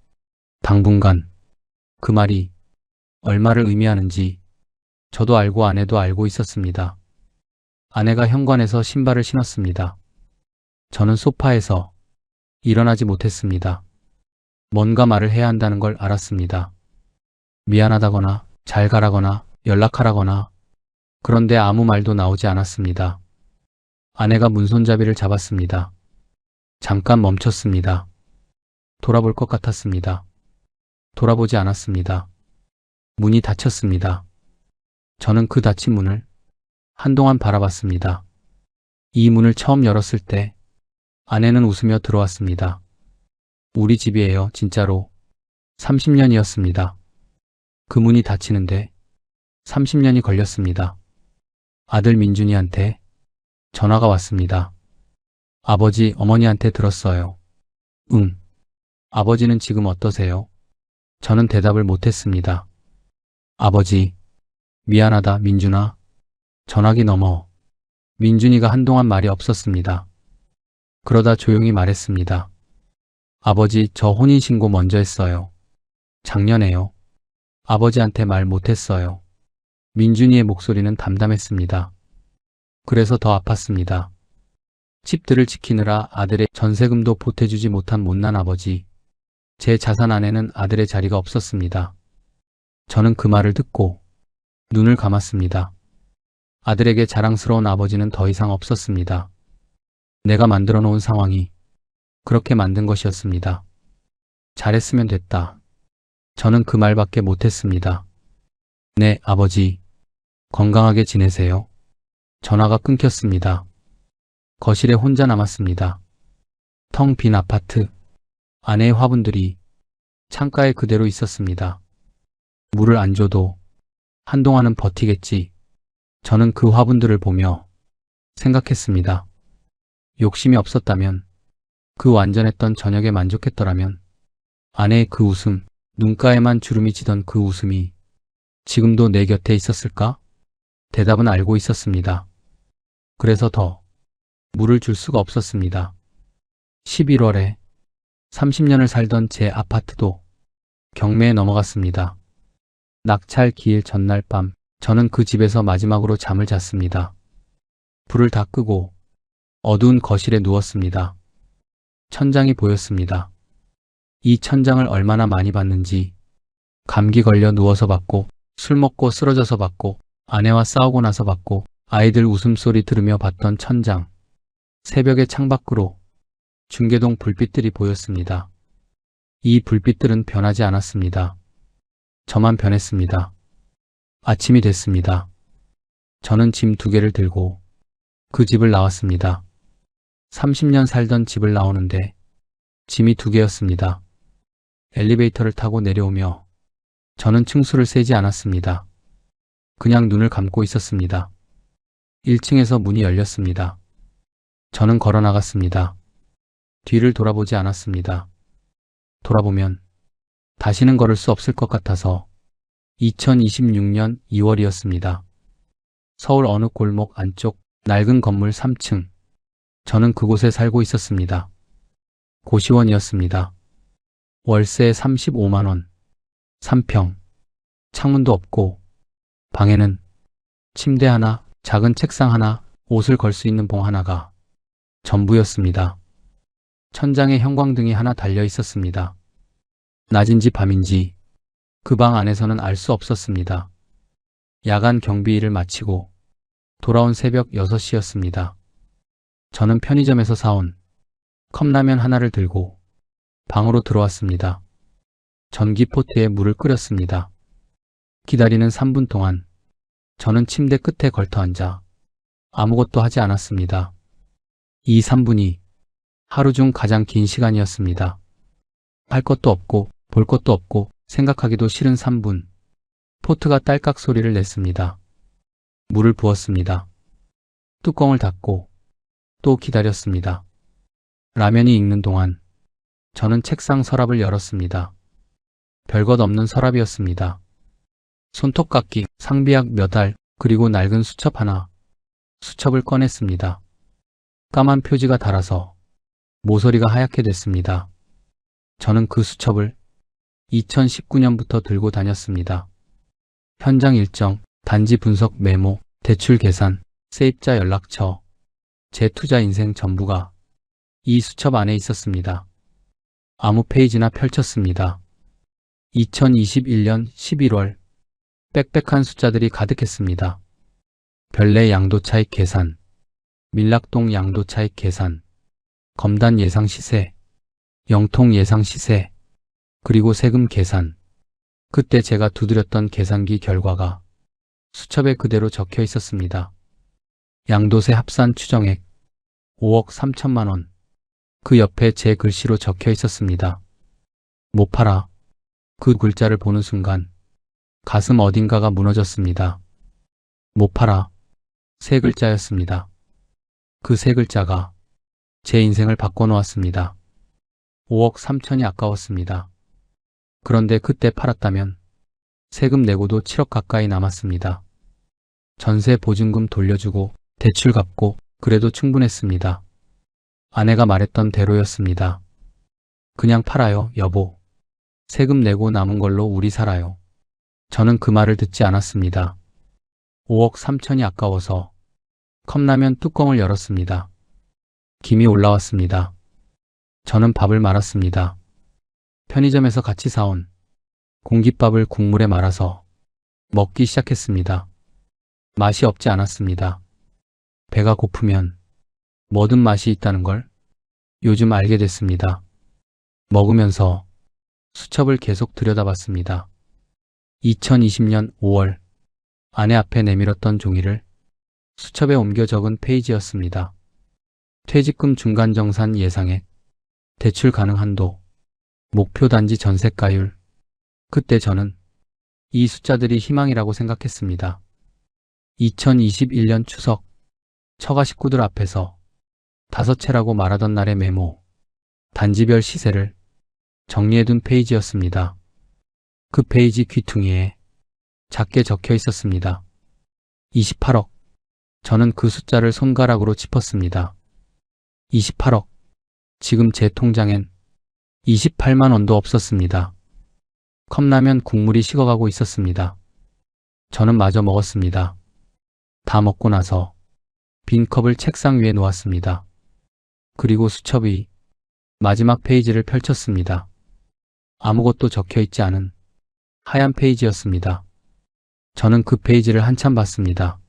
당분간. 그 말이 얼마를 의미하는지 저도 알고 아내도 알고 있었습니다. 아내가 현관에서 신발을 신었습니다. 저는 소파에서 일어나지 못했습니다. 뭔가 말을 해야 한다는 걸 알았습니다. 미안하다거나 잘 가라거나 연락하라거나. 그런데 아무 말도 나오지 않았습니다. 아내가 문손잡이를 잡았습니다. 잠깐 멈췄습니다. 돌아볼 것 같았습니다. 돌아보지 않았습니다. 문이 닫혔습니다. 저는 그 닫힌 문을 한동안 바라봤습니다. 이 문을 처음 열었을 때 아내는 웃으며 들어왔습니다. 우리 집이에요, 진짜로. 30년이었습니다. 그 문이 닫히는데 30년이 걸렸습니다. 아들 민준이한테 전화가 왔습니다. 아버지, 어머니한테 들었어요. 응. 아버지는 지금 어떠세요? 저는 대답을 못했습니다. 아버지, 미안하다, 민준아. 전화기 넘어. 민준이가 한동안 말이 없었습니다. 그러다 조용히 말했습니다. 아버지, 저 혼인신고 먼저 했어요. 작년에요. 아버지한테 말 못했어요. 민준이의 목소리는 담담했습니다. 그래서 더 아팠습니다. 집들을 지키느라 아들의 전세금도 보태주지 못한 못난 아버지. 제 자산 안에는 아들의 자리가 없었습니다. 저는 그 말을 듣고 눈을 감았습니다. 아들에게 자랑스러운 아버지는 더 이상 없었습니다. 내가 만들어 놓은 상황이 그렇게 만든 것이었습니다. 잘했으면 됐다. 저는 그 말밖에 못했습니다. 네, 아버지. 건강하게 지내세요. 전화가 끊겼습니다. 거실에 혼자 남았습니다. 텅 빈 아파트. 아내의 화분들이 창가에 그대로 있었습니다. 물을 안 줘도 한동안은 버티겠지. 저는 그 화분들을 보며 생각했습니다. 욕심이 없었다면, 그 완전했던 저녁에 만족했더라면, 아내의 그 웃음, 눈가에만 주름이 지던 그 웃음이 지금도 내 곁에 있었을까? 대답은 알고 있었습니다. 그래서 더 물을 줄 수가 없었습니다. 11월에 30년을 살던 제 아파트도 경매에 넘어갔습니다. 낙찰 기일 전날 밤, 저는 그 집에서 마지막으로 잠을 잤습니다. 불을 다 끄고 어두운 거실에 누웠습니다. 천장이 보였습니다. 이 천장을 얼마나 많이 봤는지, 감기 걸려 누워서 봤고, 술 먹고 쓰러져서 봤고, 아내와 싸우고 나서 봤고, 아이들 웃음소리 들으며 봤던 천장. 새벽의 창밖으로 중계동 불빛들이 보였습니다. 이 불빛들은 변하지 않았습니다. 저만 변했습니다. 아침이 됐습니다. 저는 짐 2개를 들고 그 집을 나왔습니다. 30년 살던 집을 나오는데 짐이 2개였습니다. 엘리베이터를 타고 내려오며 저는 층수를 세지 않았습니다. 그냥 눈을 감고 있었습니다. 1층에서 문이 열렸습니다. 저는 걸어 나갔습니다. 뒤를 돌아보지 않았습니다. 돌아보면 다시는 걸을 수 없을 것 같아서 2026년 2월이었습니다. 서울 어느 골목 안쪽 낡은 건물 3층. 저는 그곳에 살고 있었습니다. 고시원이었습니다. 월세 35만 원. 3평. 창문도 없고 방에는 침대 하나, 작은 책상 하나, 옷을 걸 수 있는 봉 하나가 전부였습니다. 천장에 형광등이 하나 달려 있었습니다. 낮인지 밤인지 그 방 안에서는 알 수 없었습니다. 야간 경비 일을 마치고 돌아온 새벽 6시였습니다. 저는 편의점에서 사온 컵라면 하나를 들고 방으로 들어왔습니다. 전기포트에 물을 끓였습니다. 기다리는 3분 동안 저는 침대 끝에 걸터 앉아 아무것도 하지 않았습니다. 이 3분이 하루 중 가장 긴 시간이었습니다. 할 것도 없고 볼 것도 없고 생각하기도 싫은 3분. 포트가 딸깍 소리를 냈습니다. 물을 부었습니다. 뚜껑을 닫고 또 기다렸습니다. 라면이 익는 동안 저는 책상 서랍을 열었습니다. 별것 없는 서랍이었습니다. 손톱깎이, 상비약 몇 알, 그리고 낡은 수첩 하나. 수첩을 꺼냈습니다. 까만 표지가 달아서 모서리가 하얗게 됐습니다. 저는 그 수첩을 2019년부터 들고 다녔습니다. 현장 일정, 단지 분석 메모, 대출 계산, 세입자 연락처, 제 투자 인생 전부가 이 수첩 안에 있었습니다. 아무 페이지나 펼쳤습니다. 2021년 11월 빽빽한 숫자들이 가득했습니다. 별내 양도차익 계산, 밀락동 양도차익 계산, 검단 예상 시세, 영통 예상 시세, 그리고 세금 계산. 그때 제가 두드렸던 계산기 결과가 수첩에 그대로 적혀 있었습니다. 양도세 합산 추정액 5억 3천만 원. 그 옆에 제 글씨로 적혀 있었습니다. 못 팔아. 그 글자를 보는 순간 가슴 어딘가가 무너졌습니다. 못 팔아. 3글자였습니다. 그 3글자가 제 인생을 바꿔놓았습니다. 5억 3천이 아까웠습니다. 그런데 그때 팔았다면 세금 내고도 7억 가까이 남았습니다. 전세 보증금 돌려주고 대출 갚고 그래도 충분했습니다. 아내가 말했던 대로였습니다. 그냥 팔아요, 여보. 세금 내고 남은 걸로 우리 살아요. 저는 그 말을 듣지 않았습니다. 5억 3천이 아까워서 컵라면 뚜껑을 열었습니다. 김이 올라왔습니다. 저는 밥을 말았습니다. 편의점에서 같이 사온 공깃밥을 국물에 말아서 먹기 시작했습니다. 맛이 없지 않았습니다. 배가 고프면 뭐든 맛이 있다는 걸 요즘 알게 됐습니다. 먹으면서 수첩을 계속 들여다봤습니다. 2020년 5월 아내 앞에 내밀었던 종이를 수첩에 옮겨 적은 페이지였습니다. 퇴직금 중간정산 예상액, 대출 가능 한도, 목표 단지 전세가율. 그때 저는 이 숫자들이 희망이라고 생각했습니다. 2021년 추석, 처가 식구들 앞에서 5채라고 말하던 날의 메모, 단지별 시세를 정리해둔 페이지였습니다. 그 페이지 귀퉁이에 작게 적혀 있었습니다. 28억. 저는 그 숫자를 손가락으로 짚었습니다. 28억. 지금 제 통장엔 28만 원도 없었습니다. 컵라면 국물이 식어가고 있었습니다. 저는 마저 먹었습니다. 다 먹고 나서 빈 컵을 책상 위에 놓았습니다. 그리고 수첩 위 마지막 페이지를 펼쳤습니다. 아무것도 적혀 있지 않은 하얀 페이지였습니다. 저는 그 페이지를 한참 봤습니다.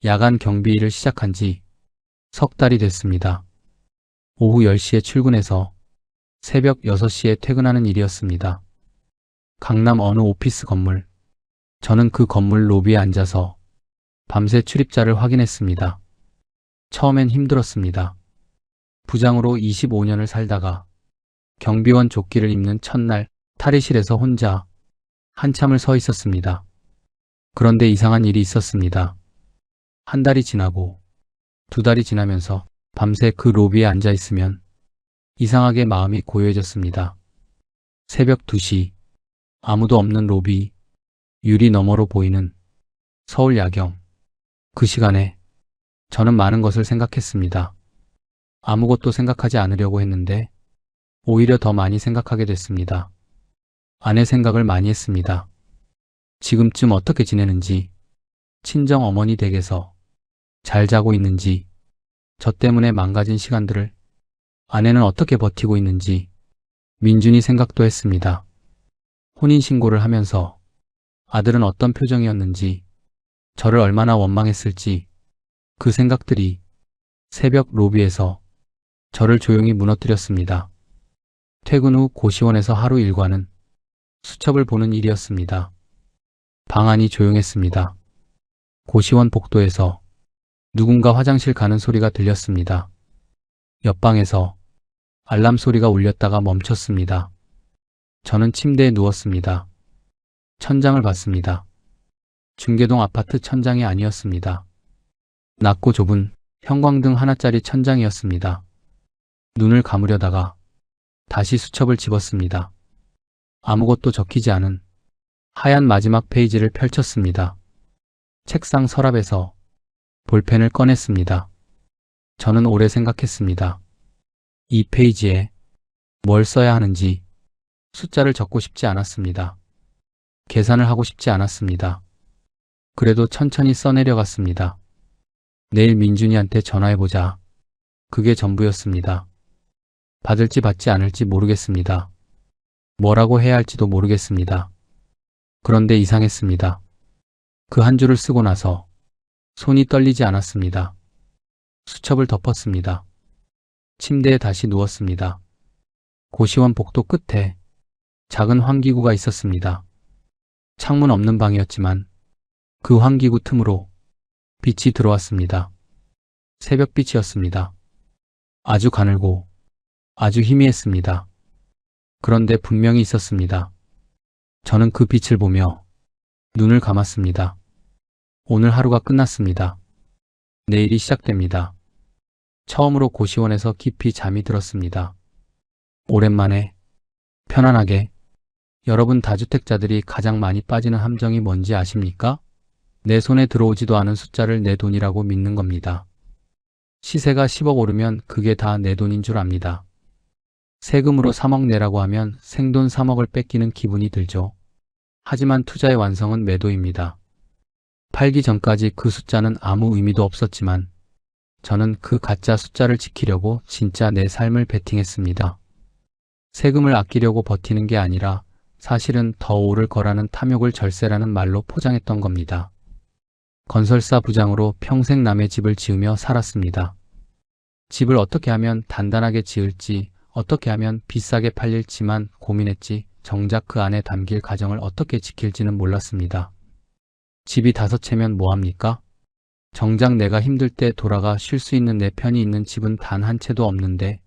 야간 경비 일을 시작한 지 석 달이 됐습니다. 오후 10시에 출근해서 새벽 6시에 퇴근하는 일이었습니다. 강남 어느 오피스 건물. 저는 그 건물 로비에 앉아서 밤새 출입자를 확인했습니다. 처음엔 힘들었습니다. 부장으로 25년을 살다가 경비원 조끼를 입는 첫날 탈의실에서 혼자 한참을 서 있었습니다. 그런데 이상한 일이 있었습니다. 한 달이 지나고 2달이 지나면서 밤새 그 로비에 앉아 있으면 이상하게 마음이 고요해졌습니다. 새벽 2시, 아무도 없는 로비, 유리 너머로 보이는 서울 야경. 그 시간에 저는 많은 것을 생각했습니다. 아무것도 생각하지 않으려고 했는데 오히려 더 많이 생각하게 됐습니다. 아내 생각을 많이 했습니다. 지금쯤 어떻게 지내는지, 친정 어머니 댁에서 잘 자고 있는지, 저 때문에 망가진 시간들을 아내는 어떻게 버티고 있는지 민준이 생각도 했습니다. 혼인신고를 하면서 아들은 어떤 표정이었는지, 저를 얼마나 원망했을지 그 생각들이 새벽 로비에서 저를 조용히 무너뜨렸습니다. 퇴근 후 고시원에서 하루 일과는 수첩을 보는 일이었습니다. 방 안이 조용했습니다. 고시원 복도에서 누군가 화장실 가는 소리가 들렸습니다. 옆방에서 알람 소리가 울렸다가 멈췄습니다. 저는 침대에 누웠습니다. 천장을 봤습니다. 중계동 아파트 천장이 아니었습니다. 낮고 좁은 형광등 하나짜리 천장이었습니다. 눈을 감으려다가 다시 수첩을 집었습니다. 아무것도 적히지 않은 하얀 마지막 페이지를 펼쳤습니다. 책상 서랍에서 볼펜을 꺼냈습니다. 저는 오래 생각했습니다. 이 페이지에 뭘 써야 하는지 숫자를 적고 싶지 않았습니다. 계산을 하고 싶지 않았습니다. 그래도 천천히 써내려갔습니다. 내일 민준이한테 전화해보자. 그게 전부였습니다. 받을지 받지 않을지 모르겠습니다. 뭐라고 해야 할지도 모르겠습니다. 그런데 이상했습니다. 그 한 줄을 쓰고 나서 손이 떨리지 않았습니다. 수첩을 덮었습니다. 침대에 다시 누웠습니다. 고시원 복도 끝에 작은 환기구가 있었습니다. 창문 없는 방이었지만 그 환기구 틈으로 빛이 들어왔습니다. 새벽빛이었습니다. 아주 가늘고 아주 희미했습니다. 그런데 분명히 있었습니다. 저는 그 빛을 보며 눈을 감았습니다. 오늘 하루가 끝났습니다. 내일이 시작됩니다. 처음으로 고시원에서 깊이 잠이 들었습니다. 오랜만에 편안하게. 여러분 다주택자들이 가장 많이 빠지는 함정이 뭔지 아십니까? 내 손에 들어오지도 않은 숫자를 내 돈이라고 믿는 겁니다. 시세가 10억 오르면 그게 다 내 돈인 줄 압니다. 세금으로 3억 내라고 하면 생돈 3억을 뺏기는 기분이 들죠. 하지만 투자의 완성은 매도입니다. 팔기 전까지 그 숫자는 아무 의미도 없었지만 저는 그 가짜 숫자를 지키려고 진짜 내 삶을 베팅했습니다. 세금을 아끼려고 버티는 게 아니라 사실은 더 오를 거라는 탐욕을 절세라는 말로 포장했던 겁니다. 건설사 부장으로 평생 남의 집을 지으며 살았습니다. 집을 어떻게 하면 단단하게 지을지, 어떻게 하면 비싸게 팔릴지만 고민했지 정작 그 안에 담길 가정을 어떻게 지킬지는 몰랐습니다. 집이 5채면 뭐합니까? 정작 내가 힘들 때 돌아가 쉴 수 있는 내 편이 있는 집은 단 한 채도 없는데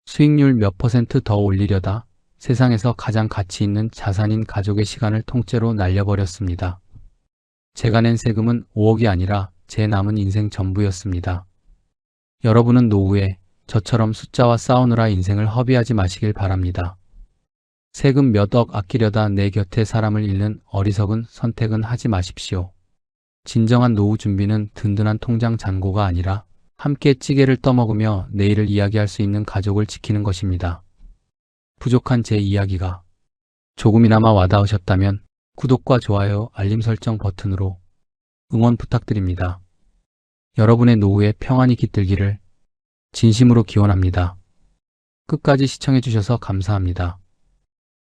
수익률 몇 % 더 올리려다 세상에서 가장 가치 있는 자산인 가족의 시간을 통째로 날려버렸습니다. 제가 낸 세금은 5억이 아니라 제 남은 인생 전부였습니다. 여러분은 노후에 저처럼 숫자와 싸우느라 인생을 허비하지 마시길 바랍니다. 세금 몇 억 아끼려다 내 곁에 사람을 잃는 어리석은 선택은 하지 마십시오. 진정한 노후 준비는 든든한 통장 잔고가 아니라 함께 찌개를 떠먹으며 내일을 이야기할 수 있는 가족을 지키는 것입니다. 부족한 제 이야기가 조금이나마 와닿으셨다면 구독과 좋아요, 알림 설정 버튼으로 응원 부탁드립니다. 여러분의 노후에 평안이 깃들기를 진심으로 기원합니다. 끝까지 시청해주셔서 감사합니다.